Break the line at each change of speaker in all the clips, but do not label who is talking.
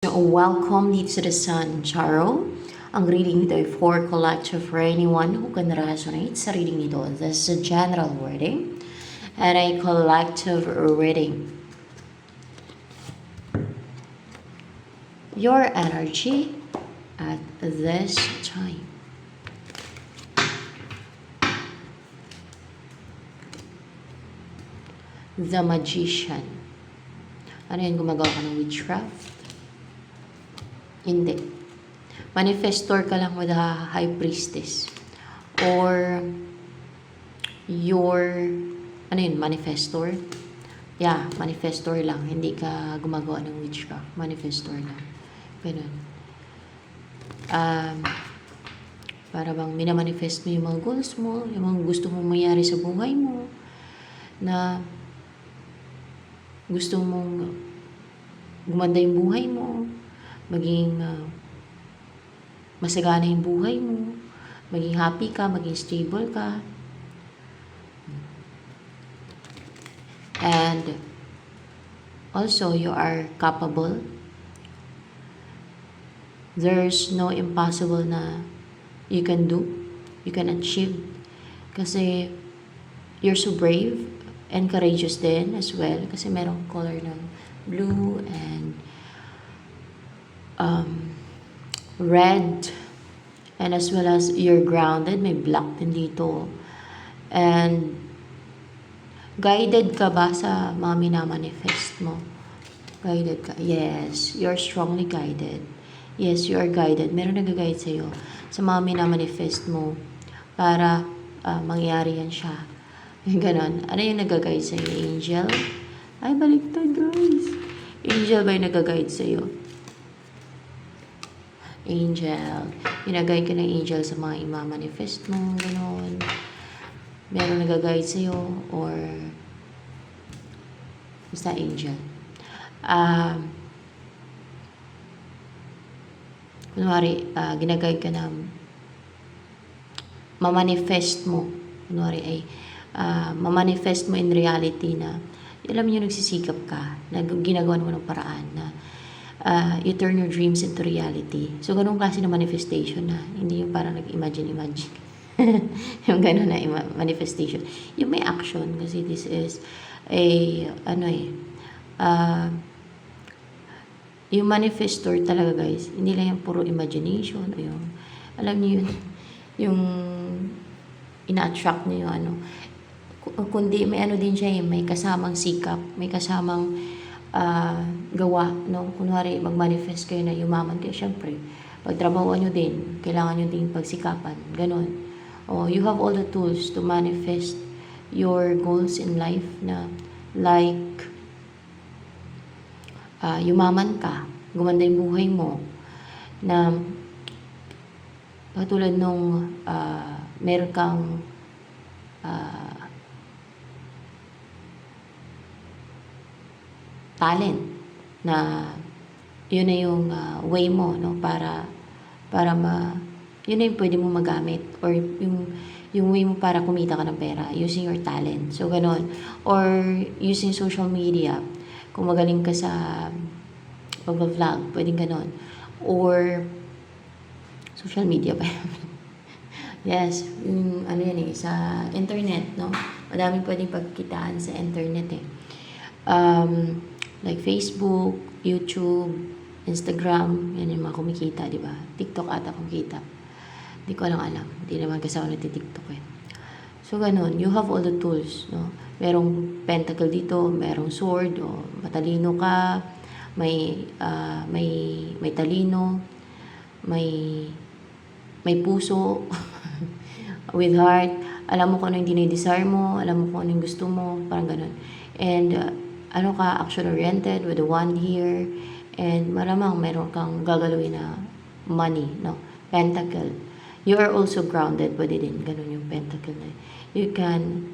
Welcome dito sa The Sun Tarot. Ang reading nito ay for collective for anyone who can resonate sa reading nito. This is a general reading and a collective reading. Your energy at this time. The Magician. Ano yan? Gumagawa ka ng witchcraft? Hindi. Manifestor ka lang with a high priestess. Or your, ano yun, manifestor? Yeah, manifestor lang. Hindi ka gumagawa ng witchcraft. Manifestor lang. Ganun. Para bang minamanifest mo yung mga goals mo, yung mga gusto mong mangyari sa buhay mo, na gusto mong gumanda yung buhay mo, maging masagana yung buhay mo, maging happy ka, maging stable ka. And also, you are capable. There's no impossible na you can do, you can achieve. Kasi you're so brave and courageous din as well. Kasi merong color ng blue and red, and as well as you're grounded, may black din dito. And guided ka ba sa mga minamanifest mo? Guided ka? Yes, you're strongly guided. Yes, you are guided. Meron nag-guide sa'yo sa mga minamanifest mo para mangyari yan siya. Ganon. Ano yung nag-guide sa'yo? Angel? Ay, baliktad guys. Angel ba yung nag-guide sa'yo? Angel. Ginagay ka ng angel sa mga ima-manifest mo, gano'n. Meron nag-guide sa'yo, or basta angel. Kunwari, ginagay ka na ma-manifest mo. Kunwari ay ma-manifest mo in reality na, alam niyo, nagsisikap ka, ginagawa mo ng paraan na you turn your dreams into reality. So, ganun klase na manifestation na, hindi yung parang nag-imagine. Yung ganun na manifestation. Yung may action, kasi this is yung manifestor talaga guys, hindi lang yung puro imagination, o yung, alam niyo yun, yung ina-attract niyo yung kundi may din siya, may kasamang sikap, may kasamang gawa, no? Kunwari, mag-manifest kayo na yumaman kayo, syempre, pagtrabahoan nyo din, kailangan nyo din pagsikapan, ganun. You have all the tools to manifest your goals in life na, like, yumaman ka, gumanda yung buhay mo, na, katulad nung, meron kang, talent na yun na yung way mo, no, para yun na yung pwede mo magamit, or yung way mo para kumita ka ng pera using your talent. So ganon, or using social media, kung magaling ka sa pag-vlog, pwedeng ganon, or social media pa. Yes, ano yan sa internet, no, madaming pwedeng pagkitaan sa internet like Facebook, YouTube, Instagram, yan yung mga kumikita, di ba? TikTok ata kumikita. Di ko alam. Di naman kasi ako nagtitiktok So, ganun. You have all the tools, no? Merong pentacle dito, merong sword, o matalino ka, may talino, may puso, with heart. Alam mo kung ano yung dinidesire mo, alam mo kung ano yung gusto mo, parang ganun. And, ano ka, action-oriented with the wand here, and malamang meron kang gagalawin na money, no? Pentacle. You are also grounded, pwede din, ganun yung pentacle na. You can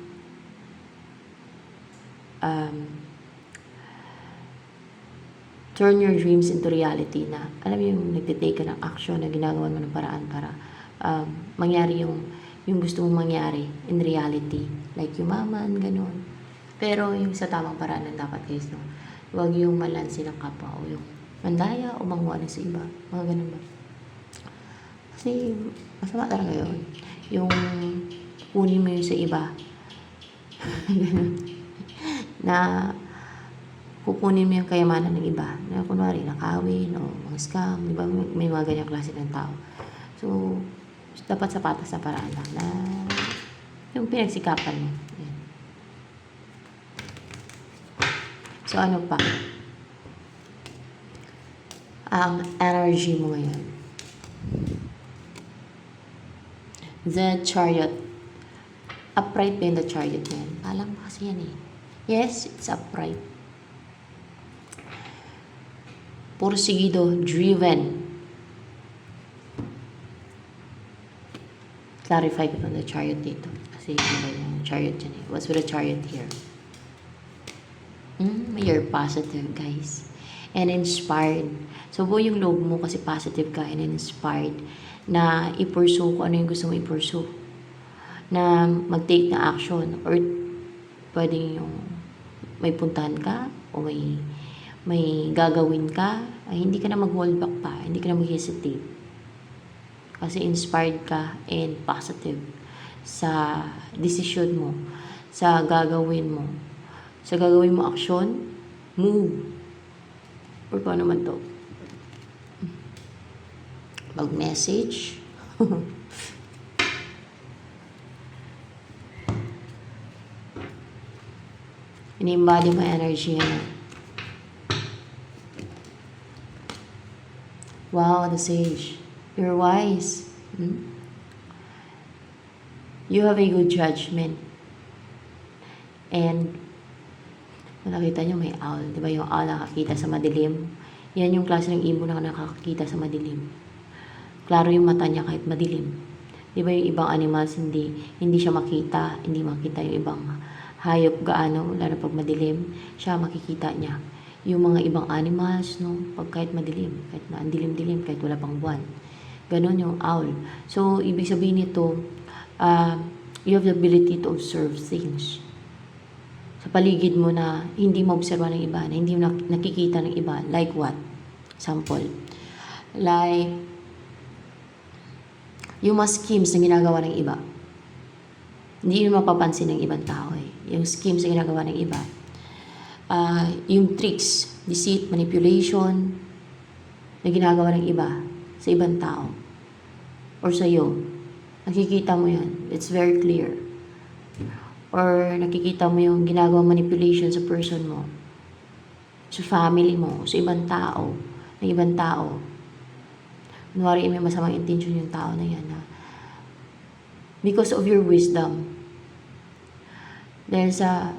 turn your dreams into reality na, alam mo yung nagtitake ka ng action na ginagawa mo ng paraan para mangyari yung gusto mong mangyari in reality. Like yumaman, ganun. Pero yung sa tamang paraan lang dapat guys, no? Huwag yung malansi ng kapwa o yung mandaya o manguha na sa iba. Mga ganun ba? Kasi masama talaga yun. Yung kunin mo yun sa iba. Na kukunin mo yung kayamanan ng iba. Na kunwari, nakawin o mga scam. Di ba? May mga ganyang klase ng tao. So, dapat sa patas na paraan lang na yung pinagsikapan mo. Yan. So, ano pa? Ang energy mo ngayon. The Chariot. Upright ba yung The Chariot na yan? Alam mo kasi yan eh. Yes, it's upright. Porsigido, driven. Clarify ko yung The Chariot dito. Kasi iba yung Chariot yan eh. What's with the Chariot here? You're positive, guys. And inspired. So, buo yung loob mo kasi positive ka and inspired na i-pursue kung ano yung gusto mo i-pursue. Na mag-take na action or pwedeng yung may puntahan ka o may gagawin ka, ay hindi ka na mag-hold back pa, hindi ka na mag-hesitate. Kasi inspired ka and positive sa decision mo, sa gagawin mo. Sa gagawin mo action, move. Or paano man to? Mag-message. Ini-embody mo energy yan. Wow, the Sage. You're wise. You have a good judgment. And nakita nyo may owl. Diba yung owl nakakita sa madilim? Yan yung klase ng ibon na nakakita sa madilim. Klaro yung mata niya kahit madilim. Diba yung ibang animals hindi siya makita. Hindi makita yung ibang hayop gaano. Lalo pag madilim, siya makikita niya. Yung mga ibang animals, no, pag kahit madilim, kahit na ang dilim-dilim, kahit wala pang buwan. Ganon yung owl. So, ibig sabihin nito, you have the ability to observe things sa paligid mo na hindi mo obserba ng iba, na hindi mo nakikita ng iba. Like what? Sample. Like, yung mga schemes na ginagawa ng iba. Hindi mo mapapansin ng ibang tao eh. Yung schemes na ginagawa ng iba. Yung tricks, deceit, manipulation na ginagawa ng iba sa ibang tao or sa iyo. Nakikita mo yan. It's very clear. Or nakikita mo yung ginagawa manipulation sa person mo, sa family mo, sa ibang tao, ng ibang tao. Kunwari may masamang intention yung tao na yan. Because of your wisdom. Dahil sa,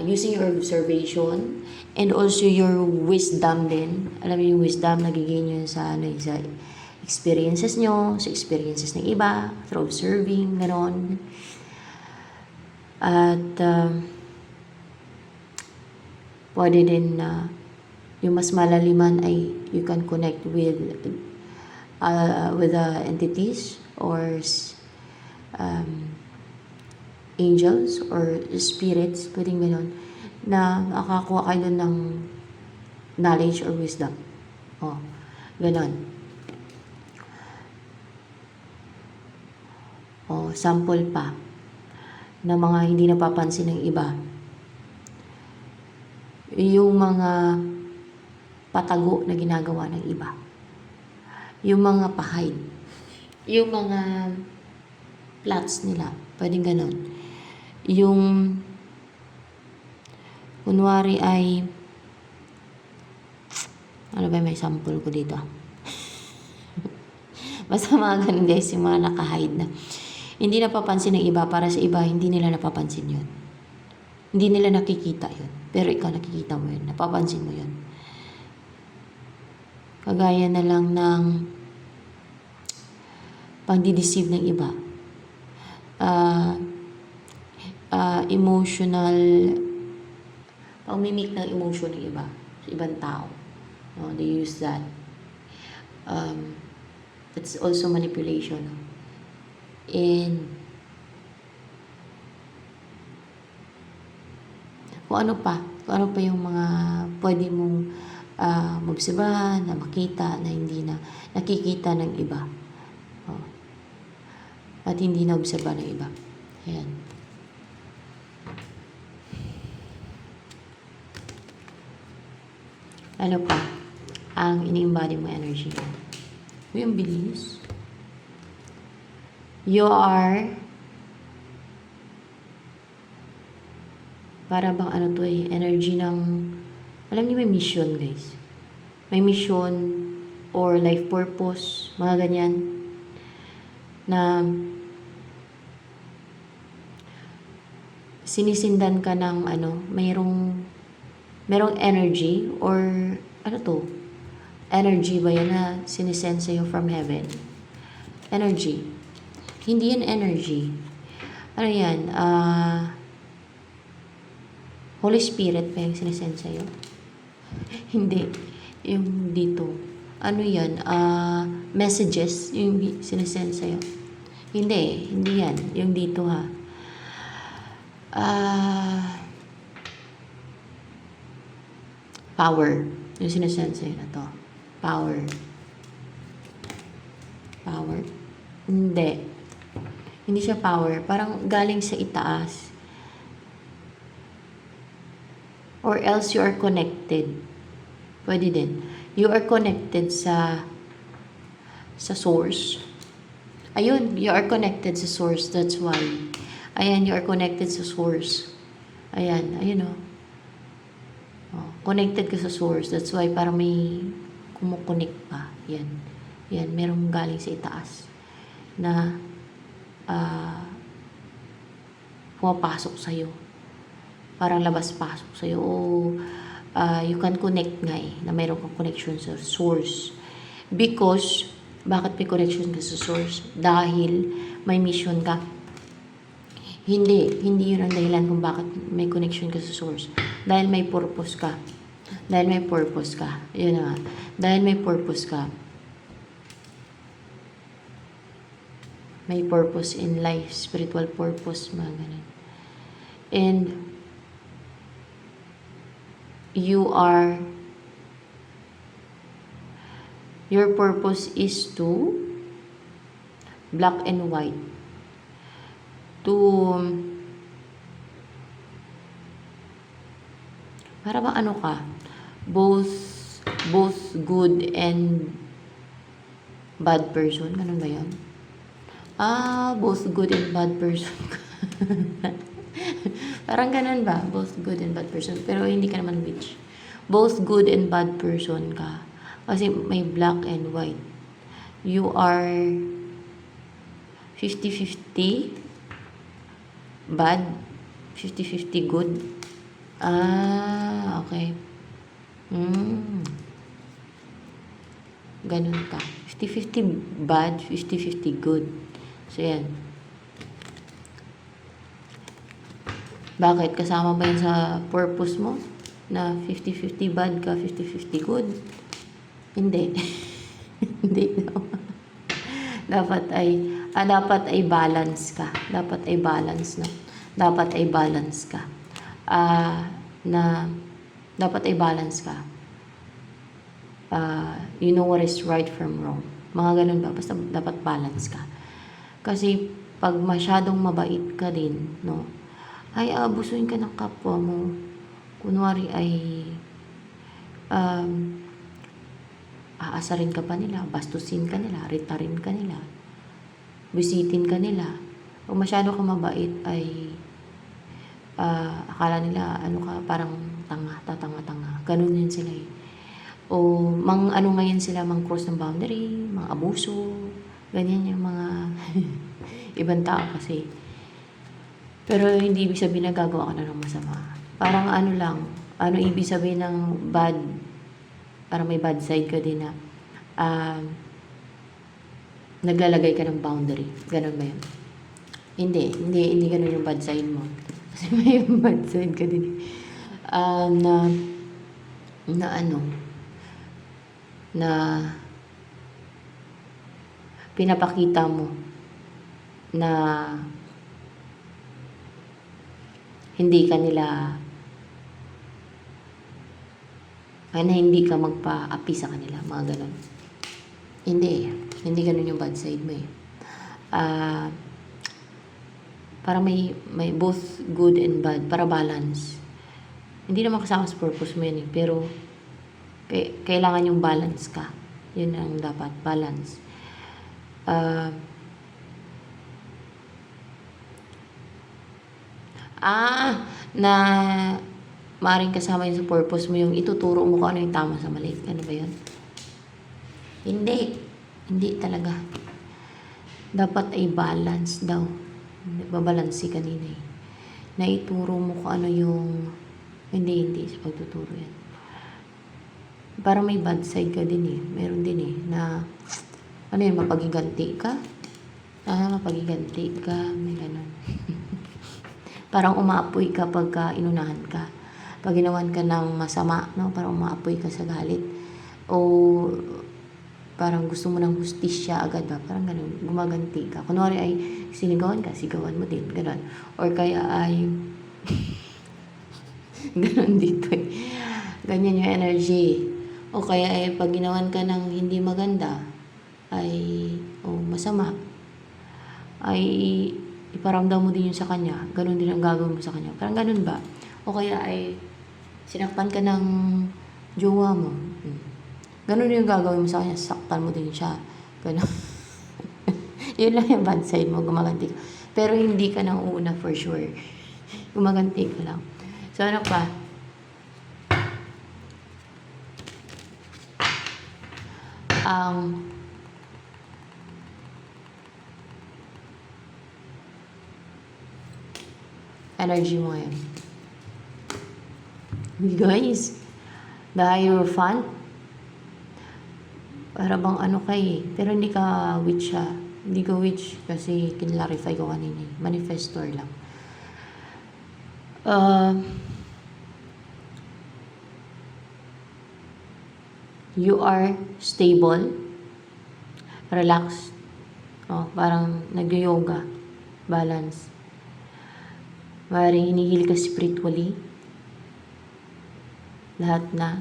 using your observation and also your wisdom din. Alam mo yung wisdom, nagiging yun sa experiences nyo, sa experiences ng iba, through observing, gano'n. At pwede din na yung mas malaliman ay you can connect with the entities or angels or spirits, pwedeng gano'n, na makakuha kayo ng knowledge or wisdom. Gano'n. Sample pa na mga hindi napapansin ng iba. Yung mga patago na ginagawa ng iba. Yung mga pahide. Yung mga plots nila. Pwedeng ganon. Yung kunwari ay ano ba may sample ko dito? Basta mga ganun guys, yung mga nakahide na. Hindi napapansin ng iba, para sa iba, hindi nila napapansin yun. Hindi nila nakikita yun. Pero ikaw nakikita mo yun, napapansin mo yun. Kagaya na lang ng pagdi-deceive ng iba. Emotional, pag-mimic ng emotion ng iba, sa ibang tao. No, they use that. That's also manipulation. And kung ano pa, Kung ano pa yung mga pwede mong maobserbahan, na makita, na hindi na nakikita ng iba. Oh. At hindi na obserba ng iba. Ayan. Ano pa? Ang ini-embody mo energy. Uy, ang bilis. You are para bang ano to energy ng, alam niyo may mission guys. May mission or life purpose, mga ganyan. Na sinisindan ka ng merong energy or ano to? Energy ba yan na sinisend sa'yo from heaven? Energy. Hindi yan energy. Ano yan? Holy Spirit ba yung sinisend sa'yo? Hindi. Yung dito. Ano yan? Messages yung sinisend sa'yo. Hindi. Hindi yan. Yung dito ha. Power. Yung sinisend sa'yo na to. Power. Power. Hindi. Hindi siya power. Parang galing sa itaas. Or else you are connected. Pwede din. You are connected sa source. Ayun, you are connected sa source. That's why. Ayan, you are connected sa source. Ayan, ayun o. Connected ka sa source. That's why parang may kumukonek pa. Yan. Yan, merong galing sa itaas. Na pumapasok sa'yo. Parang labas-pasok sa'yo. O you can connect nga na mayroon kang connection sa source. Because, bakit may connection ka sa source? Dahil may mission ka. Hindi yun ang dahilan kung bakit may connection ka sa source. Dahil may purpose ka. Dahil may purpose ka. Yun na nga. Dahil may purpose ka. May purpose in life. Spiritual purpose, mga ganun. And your purpose is to black and white. Para bang ano ka? Both good and bad person. Ganun ba yan? Both good and bad person. Parang ganun ba? Both good and bad person. Pero hindi ka naman witch. Both good and bad person ka. Kasi may black and white. You are 50-50 bad, 50-50 good. Okay. Ganun ka. 50-50 bad, 50-50 good. So, yan. Bakit? Kasama ba yan sa purpose mo? Na 50-50 bad ka, 50-50 good? Hindi. Hindi no. Dapat ay balance ka. Dapat ay balance, no? Dapat ay balance ka. Dapat ay balance ka. You know what is right from wrong. Mga ganun ba? Basta dapat balance ka. Kasi pag masyadong mabait ka din, no? Ay abusuin ka ng kapwa mo. Kunwari ay aasarin ka pa nila, bastusin ka nila, ritarin ka nila, bisitin ka nila. Pag masyado ka mabait ay akala nila parang tatanga. Ganun yun sila eh. O ngayon sila, cross ng boundary, mga abuso, ganyan yung mga ibang tao kasi. Pero hindi ibig sabihin na gagawa ka na ng masama. Parang ibig sabihin ng bad, parang may bad side ka din na naglalagay ka ng boundary. Ganun ba yun? Hindi ganun yung bad side mo. Kasi may bad side ka din. Na pinapakita mo na hindi ka nila Kaya na hindi ka magpa-api sa kanila, mga ganon. Hindi ganon yung bad side mo eh. Ah, para may both good and bad, para balance. Hindi naman kasama sa purpose mo yan eh, pero kailangan yung balance ka. Yun ang dapat, balance. Ah, na maaaring kasama yun sa purpose mo, yung ituturo mo kung ano yung tama sa mali. Ano ba yun? Hindi talaga. Dapat ay balance daw. Babalansi kanina eh. Na ituro mo kung ano yung hindi sa pagtuturo yan. Para may bad side ka din eh. Meron din eh na ano yun, mapagiganti ka. Mapagiganti ka. May ganun. Parang umaapoy ka pagka inunahan ka. Pag ginawan ka ng masama, no? Parang umaapoy ka sa galit. O parang gusto mo ng hustisya agad ba? Parang ganun, gumaganti ka. Kunwari ay sinigawan ka, sigawan mo din. Ganun. Or kaya ay ganun dito eh. Ganyan yung energy. O kaya ay pag ginawan ka ng hindi maganda, ay masama, ay iparamdam mo din yun sa kanya. Ganun din ang gagawin mo sa kanya. Parang ganun ba? O kaya ay sinaktan ka ng jowa mo. Ganun yung gagawin mo sa kanya. Saktan mo din siya. Ganun. Yun lang yung bad side mo. Gumaganti ka. Pero hindi ka nang una for sure. Gumaganti ka lang. So ano pa? Energy mo yan. Guys, the Hierophant, para bang ano kay pero hindi ka witch siya. Hindi ka witch kasi kinlarify ko kanina. Manifestor lang. You are stable, relaxed, parang nag-yoga, balance. Maaaring hinihil ka spiritually. Lahat na.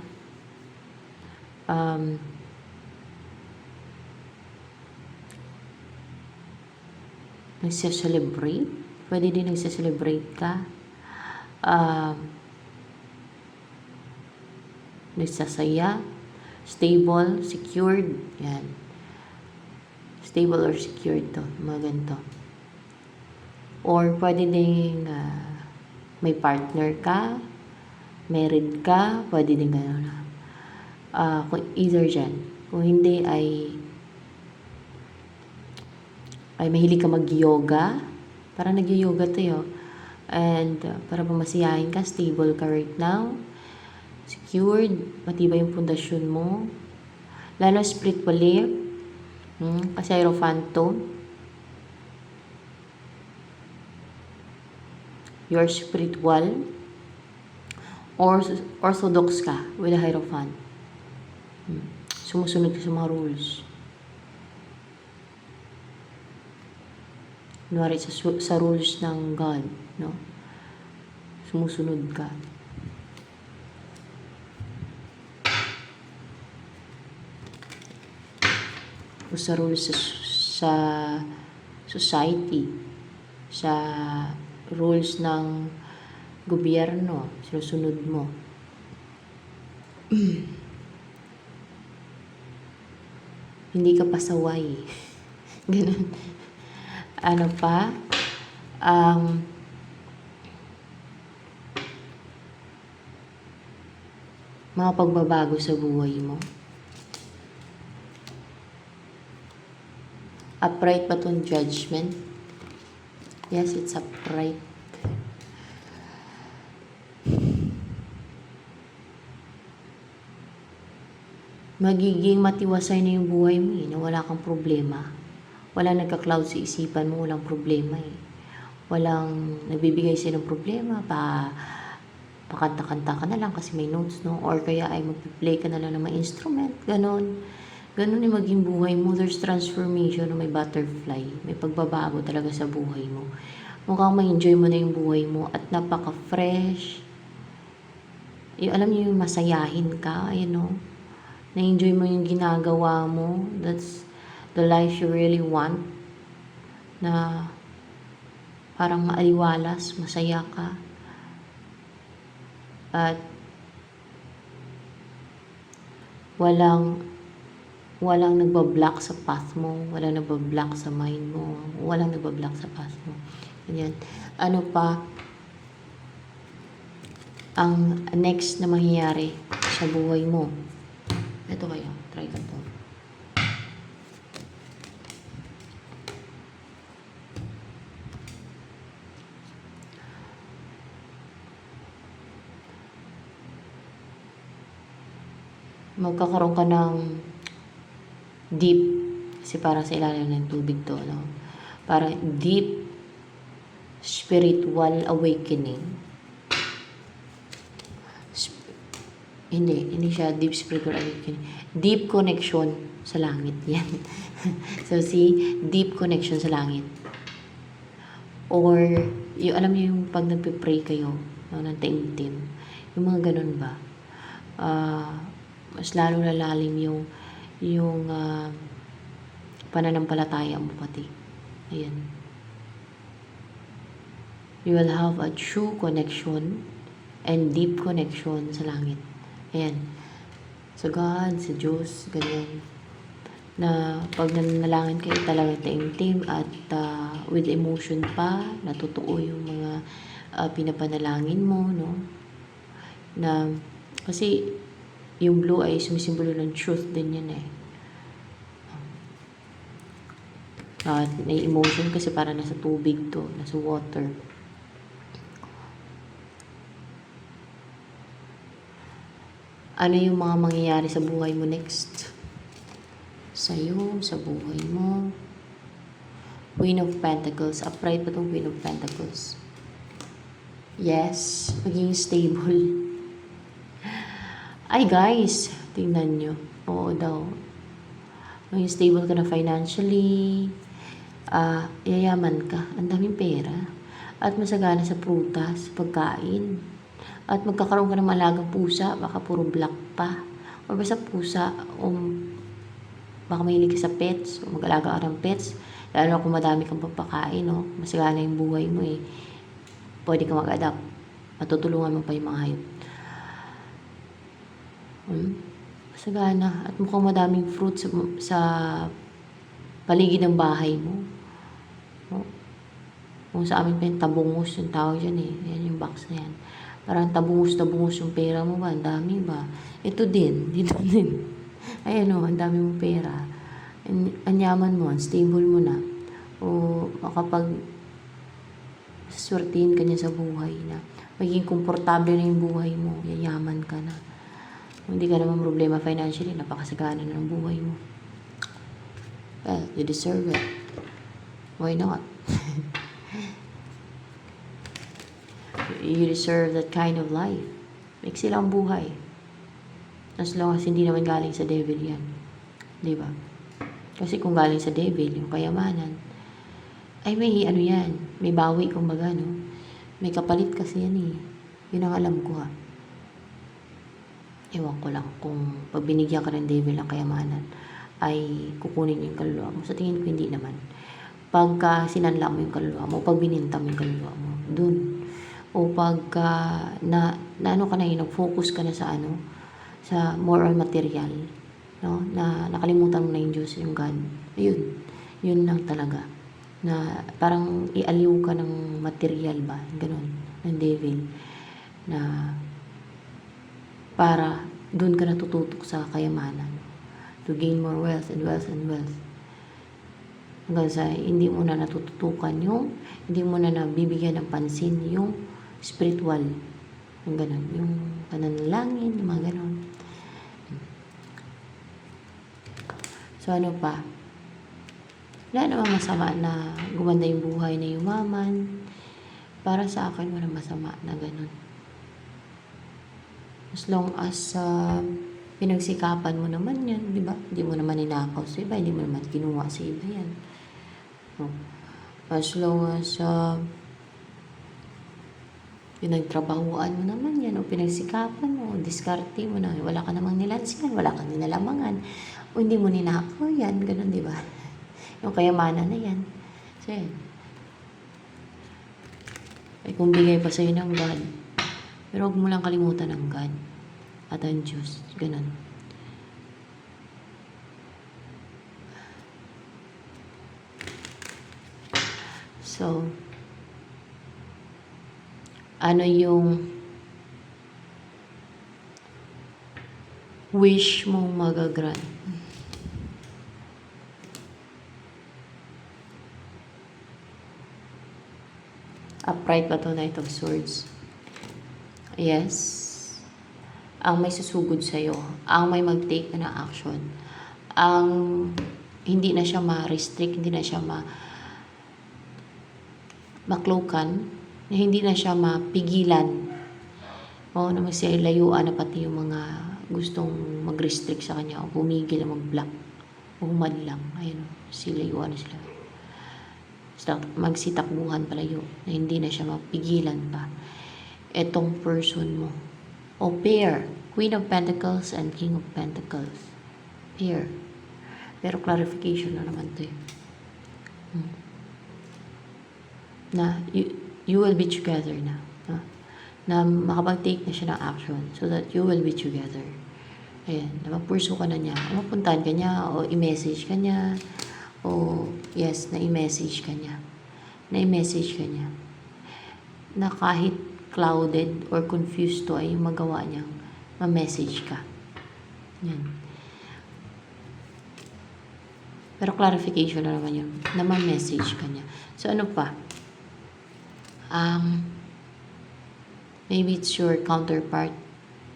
Nagsiselebrate. Pwede din nagsiselebrate ka. Nagsasaya. Stable, secured. Yan. Stable or secured to. Mga ganito. Or pwede din may partner ka, married ka, pwede din gano'n. Either dyan. Kung hindi ay mahilig ka mag-yoga. Parang nag-yoga tayo. And para masiyahin ka, stable ka right now. Secured, matibay yung pundasyon mo. Lalo spiritually, kasi Hierophant to. You're spiritual. Or orthodox ka with a Hierophant. Sumusunod ka sa mga rules. Kunwari sa rules ng God, no? Sumusunod ka. O sa rules sa society, sa rules ng gobyerno, sinusunod mo. Hindi ka pasaway. Ganun. Ano pa? Mga pagbabago sa buhay mo. Upright ba itong judgment? Yes, it's upright. Magiging matiwasay na yung buhay mo na wala kang problema. Walang nagka-cloud sa isipan mo, walang problema eh. Walang nagbibigay sa'yo ng problema, pakanta-kanta ka na lang kasi may notes, no? Or kaya ay mag-play ka na lang ng mga instrument, ganon. Ganon yung maging buhay mo. There's transformation, may butterfly. May pagbabago talaga sa buhay mo. Mukhang ma-enjoy mo na yung buhay mo at napaka-fresh. yung alam niyo yung masayahin ka, na-enjoy mo yung ginagawa mo. That's the life you really want. Na parang maaliwalas, masaya ka. At walang nagbablock sa path mo, walang nagbablock sa mind mo, walang nagbablock sa path mo. Ganyan. Ano pa ang next na mangyayari sa buhay mo? Ito kayo, try ko to. Magkakaroon ka ng deep, kasi parang sa ilalim ng tubig to, no? Parang deep spiritual awakening. Hindi siya deep spiritual awakening. Deep connection sa langit. Yan. So, deep connection sa langit. Or, alam niyo yung pag nagpe-pray kayo, no, ng taimtim, yung mga ganun ba? Mas lalo lalalim yung pananampalataya mo pati. Ayan. You will have a true connection and deep connection sa langit. Ayan. Sa God, sa Diyos, ganyan. Na pag nanalangin kayo talaga taimtim at with emotion pa, natutuo yung mga pinapanalangin mo, no? Na, kasi yung blue ay sumisimbolo ng truth din yan eh. At may emotion kasi para nasa tubig to, nasa water. Ano yung mga mangyayari sa buhay mo next? Sa'yo, sa buhay mo. Queen of Pentacles. Upright pa tong Queen of Pentacles. Yes, maging stable. Ay guys, tingnan nyo. Oo daw. Maging stable ka na financially. Yayaman ka. Ang daming pera. At masagana sa prutas, pagkain. At magkakaroon ka ng malagang pusa. Baka puro black pa. O basta pusa. Baka mahilig ka sa pets. O mag-alaga ka ng pets. Lalo kung madami kang papakain. No? Masagana yung buhay mo eh. Pwede ka mag-adapt. Matutulungan mo pa yung mga hayop. Masagana. At mukhang madaming fruit sa paligid ng bahay mo. Kung sa amin pa yung tabungos yung tawag dyan eh. Yan yung box na yan. Parang tabungos yung pera mo ba? Ang dami ba? Ito din. Dito din. Ayan o, ang dami mong pera. Ang yaman mo, ang stable mo na. O makapag swertihin ka niya sa buhay na maging komportable na yung buhay mo. Yayaman ka na. Hindi ka naman problema financially, napakasagana na ng buhay mo. Well, you deserve it. Why not? You deserve that kind of life. Maiksi lang buhay. As long as hindi naman galing sa devil yan. Diba? Kasi kung galing sa devil, yung kayamanan, ay may yan, may bawi kumbaga, no? May kapalit kasi yan eh. Yun ang alam ko ha. Ewan ko lang kung pag binigyan ka ng devil ng kayamanan ay kukunin yung kaluluwa mo. Sa tingin ko hindi naman. Pagka sinanla mo yung kaluluwa mo, pag bininta mo yung kaluluwa mo, dun. O pagka ano ka na yun, nag-focus ka na sa sa more on material, no? Na nakalimutan mo na yung Diyos, yung God. Ayun. Yun lang talaga. Na parang ialiw ka ng material ba? Ganun. Ng devil. Na para doon ka natututok sa kayamanan. To gain more wealth and wealth and wealth. Hanggang sa hindi mo na natututukan hindi mo na nabibigyan ng pansin yung spiritual. Yung ganun. Yung pananalangin, yung mga ganun. So ano pa? Wala namang masama na gumanda yung buhay na yumaman. Para sa akin, wala masama na ganun. As long as pinagsikapan mo naman yan, di ba? Hindi mo naman ninakaw sa iba, hindi mo naman kinuha sa iba yan. No. As long as Pinagtrabahuan mo naman yan, o pinagsikapan mo, o diskarte mo na, wala ka namang nilansikan, wala kang ninalamangan, o hindi mo ninakaw yan, ganun, di ba? Yung kayamanan na yan. So, yan. Ay, kung bigay pa sa'yo ng God, pero huwag mo lang kalimutan ng God at ang Diyos, ganun. So, ano yung wish mong magagrant? Upright ba to, Knight of Swords? Yes. Ang may susugod sa'yo, ang may mag-take na action, ang hindi na siya ma-restrict, hindi na siya maklokan, hindi na siya mapigilan. O naman siya layuan na pati yung mga gustong mag-restrict sa kanya o pumigil na mag-block o humadlang. Ayun, layuan na sila. Magsitakbuhan palayo na hindi na siya mapigilan pa. Etong person mo. O pair. Queen of Pentacles and King of Pentacles. Pair. Pero clarification na naman to eh. Na you will be together na. Na makapag-take na siya ng action so that you will be together. Ayan, na mapurso ka na niya. Mapuntahan ka niya o i-message ka niya o yes, na i-message ka niya. Na i-message ka niya. Na kahit clouded or confused to ay yung magawa niyang ma-message ka. Yan. Pero clarification na naman yun. Na ma-message ka niya. So ano pa? Maybe it's your counterpart.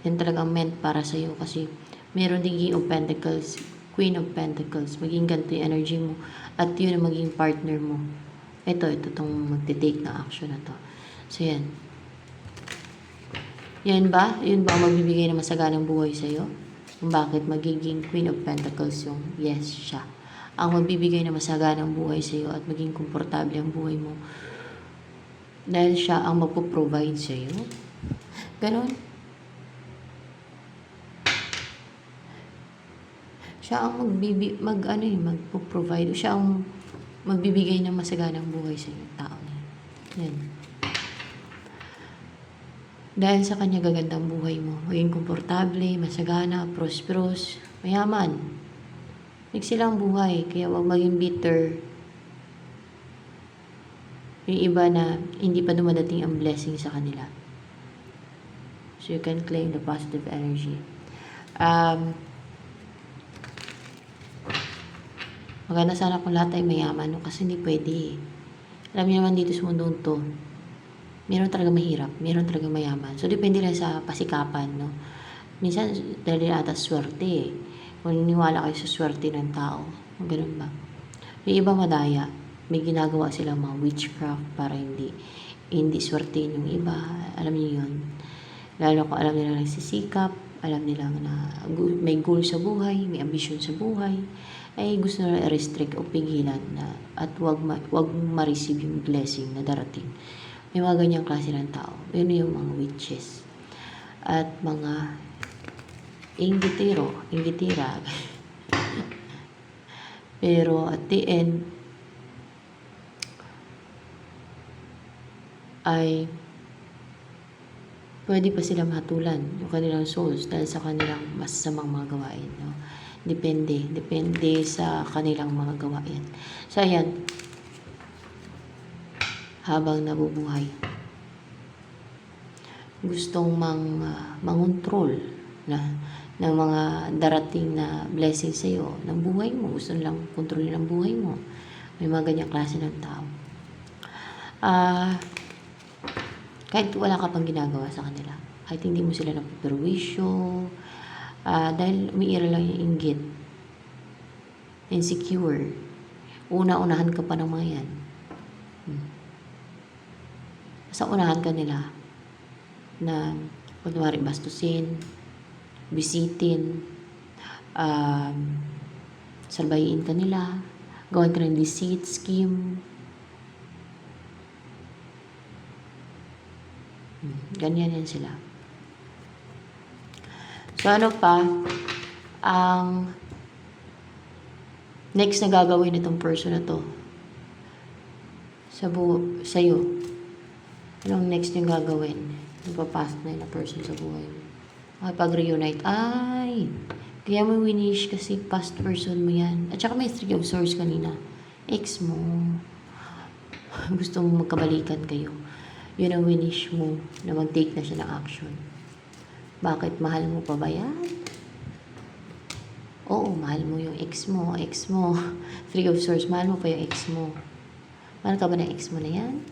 Yan talagang meant para sa'yo kasi meron din King of Pentacles, Queen of Pentacles. Maging ganito yung energy mo at yun ang maging partner mo. Ito tong magte-take na action na to. So yan. Yan ba? Yun ba ang magbibigay ng masaganang buhay sa'yo? Kung bakit magiging Queen of Pentacles yung yes siya. Ang magbibigay ng masaganang buhay sa'yo at maging komportable ang buhay mo. Dahil siya ang magpo-provide sa'yo. Ganon. Siya ang magpo-provide. Siya ang magbibigay ng masaganang buhay sa iyo, tao niya. Yan. Dahil sa kanya gagandang buhay mo. Maging komportable, masagana, prosperous, mayaman. Silang buhay. Kaya huwag maging bitter. Yung iba na hindi pa dumadating ang blessing sa kanila. So you can claim the positive energy. Maganda sana kung lahat ay mayaman, no? Kasi hindi pwede. Alam niyo naman dito sa mundong to, meron talaga mahirap, meron talaga mayaman. So, depende lang sa pasikapan, no? Minsan, dahil ata swerte, kung niniwala kayo sa swerte ng tao, ganun ba? Yung iba madaya, may ginagawa silang mga witchcraft para hindi swertein yung iba. Alam niyo yun. Lalo kung alam nila nagsisikap, alam nila na may goal sa buhay, may ambisyon sa buhay, ay gusto na i-restrict o pigilan na at wag ma-receive yung blessing na darating. May mga ganyang klase ng tao. Yun yung mga witches. At mga inggitira. Pero at the end, ay pwede pa sila mahatulan yung kanilang souls dahil sa kanilang masasamang mga gawain. No? Depende sa kanilang mga gawain. So, ayan. Habang nabubuhay. Gustong mangontrol ng mga darating na blessing sa iyo ng buhay mo. Gusto nilang kontrolin ang buhay mo. May mga ganyang klase ng tao. Kahit wala ka pang ginagawa sa kanila. Kahit hindi mo sila napaperwisyo, dahil umiira lang yung inggit, insecure, unahan ka pa ng mga yan. Sa unahan ka nila na kunwari bastusin, bisitin, salbayin ka nila, gawan ka ng deceit, scheme. Ganyan yan sila. So, ano pa? Ang next na gagawin itong person na to sa'yo. Anong next yung gagawin? Papasok na yung person sa buhay mo. Makipag-reunite. Ay! Kaya mo winish kasi past person mo yan. At saka may Three of Swords kanina. Ex mo. Gusto mo magkabalikan kayo. Yun ang winish mo na mag-take na siya ng action. Bakit? Mahal mo pa ba yan? Oo, mahal mo yung ex mo. Ex mo. Three of Swords. Mahal mo pa yung ex mo. Mahal ka ba ng ex mo na yan?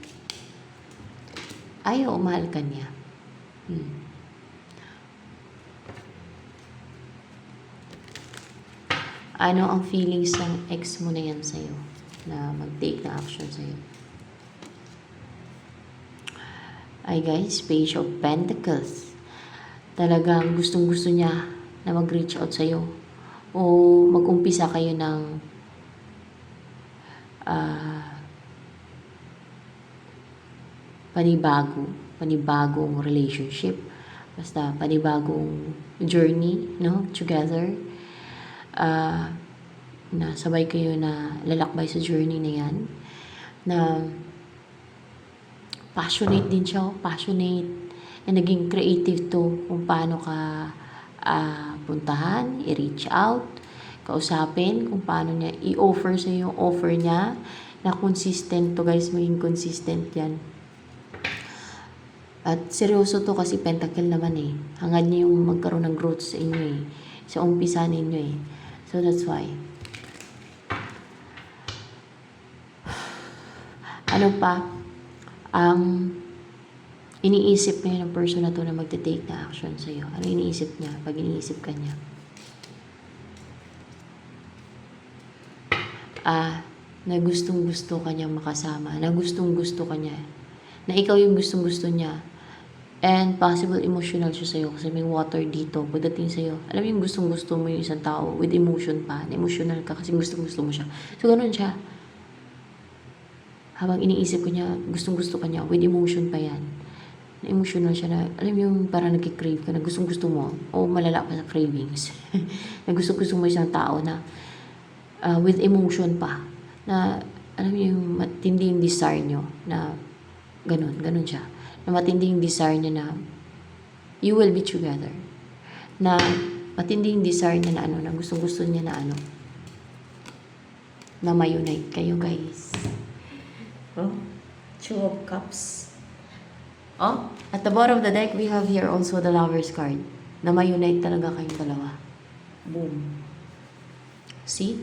Ay, oo, mahal ka niya. Ano ang feelings ng ex mo na yan sa'yo? Na mag-take na action sa'yo? Ay guys, Page of Pentacles. Talagang gustong-gusto niya na mag-reach out sa'yo. O mag-umpisa kayo ng panibagong relationship. Basta panibagong journey, no? Together. Na sabay kayo na lalakbay sa journey na yan. Na passionate din siya. Passionate. And naging creative to kung paano ka puntahan, i-reach out, kausapin, kung paano niya i-offer sa yung offer niya na consistent to guys. Maging consistent yan. At seryoso to kasi pentacle naman eh. Hangad niyo yung magkaroon ng growth sa inyo eh. Sa umpisa ninyo eh. So that's why. Ano pa? Ang iniisip niya ng person na to na magte-take na action sa'yo. Ano iniisip niya pag iniisip ka niya? Na gustong-gusto ka niyang makasama. Na gustong-gusto ka niya. Na ikaw yung gustong-gusto niya. And possible emotional siya sa'yo kasi may water dito pagdating sa'yo. Alam mo yung gustong-gusto mo yung isang tao with emotion pa. Emotional ka kasi gustong-gusto mo siya. So, ganun siya. Habang iniisip ko niya, gustong-gusto ka niya, with emotion pa yan. Emotional siya na, alam mo yung parang nagkikrave ka na gustong-gusto mo o malala pa sa cravings. Na gustong-gusto mo isang tao na with emotion pa. Na, alam mo yung matindi yung desire nyo na ganun siya. Na matindi yung desire niya na you will be together. Na matindi yung desire niya na na gustong-gusto niya na na ma-unite kayo guys. Oh, Two of Cups. Oh, at the bottom of the deck, we have here also the Lover's card. Na ma-unite talaga kayong dalawa. Boom. See?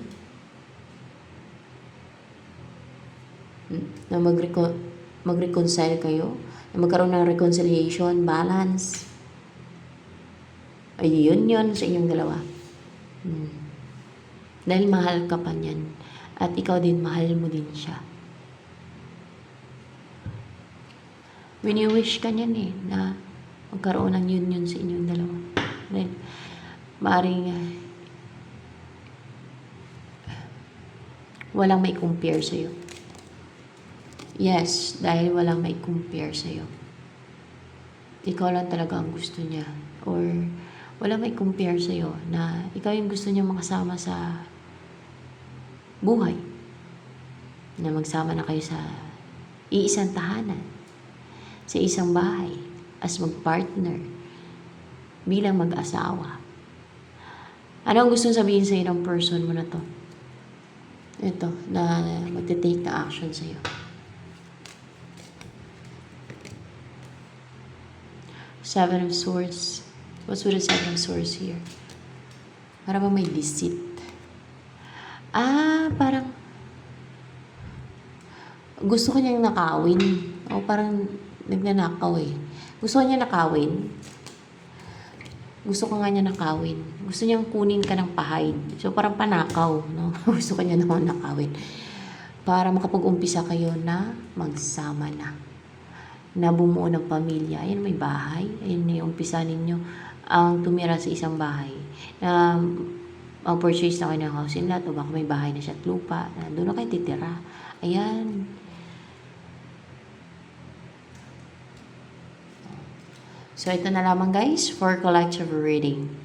Na mag-reconcile kayo. Na magkaroon ng reconciliation, balance. Ayun yun sa inyong dalawa. Dahil mahal ka pa niyan. At ikaw din, mahal mo din siya. Wini-wish ka niyan eh, na magkaroon ng union sa inyong dalawa. Dahil, maaaring walang may compare sa'yo. Yes, dahil walang may compare sa'yo. Ikaw lang talaga ang gusto niya. Or, walang may compare sa'yo na ikaw yung gusto niya makasama sa buhay. Na magsama na kayo sa iisang tahanan. Sa isang bahay. As mag-partner. Bilang mag-asawa. Ano ang gustong sabihin sa'yo ng person mo na to? Ito, na magte-take na action sa'yo. Seven of Swords. What's with the Seven of Swords here? Para ba may deceit? Parang gusto ko niyang nakawin. O parang nagnanakaw eh. Gusto ko niya nakawin. Gusto ko nga niya nakawin. Gusto niyang kunin ka ng pahide. So parang panakaw, no? Gusto ko niya naman nakawin. Para makapag-umpisa kayo na magsama na. Na bumuo ng pamilya. Ayan, may bahay. Ayan yung umpisa ninyo. Ang tumira sa isang bahay. Ang purchase na kayo ng house in lot. O baka may bahay na siya at lupa. Doon na kayo titira. Ayan. So, ito na lamang guys for collective reading.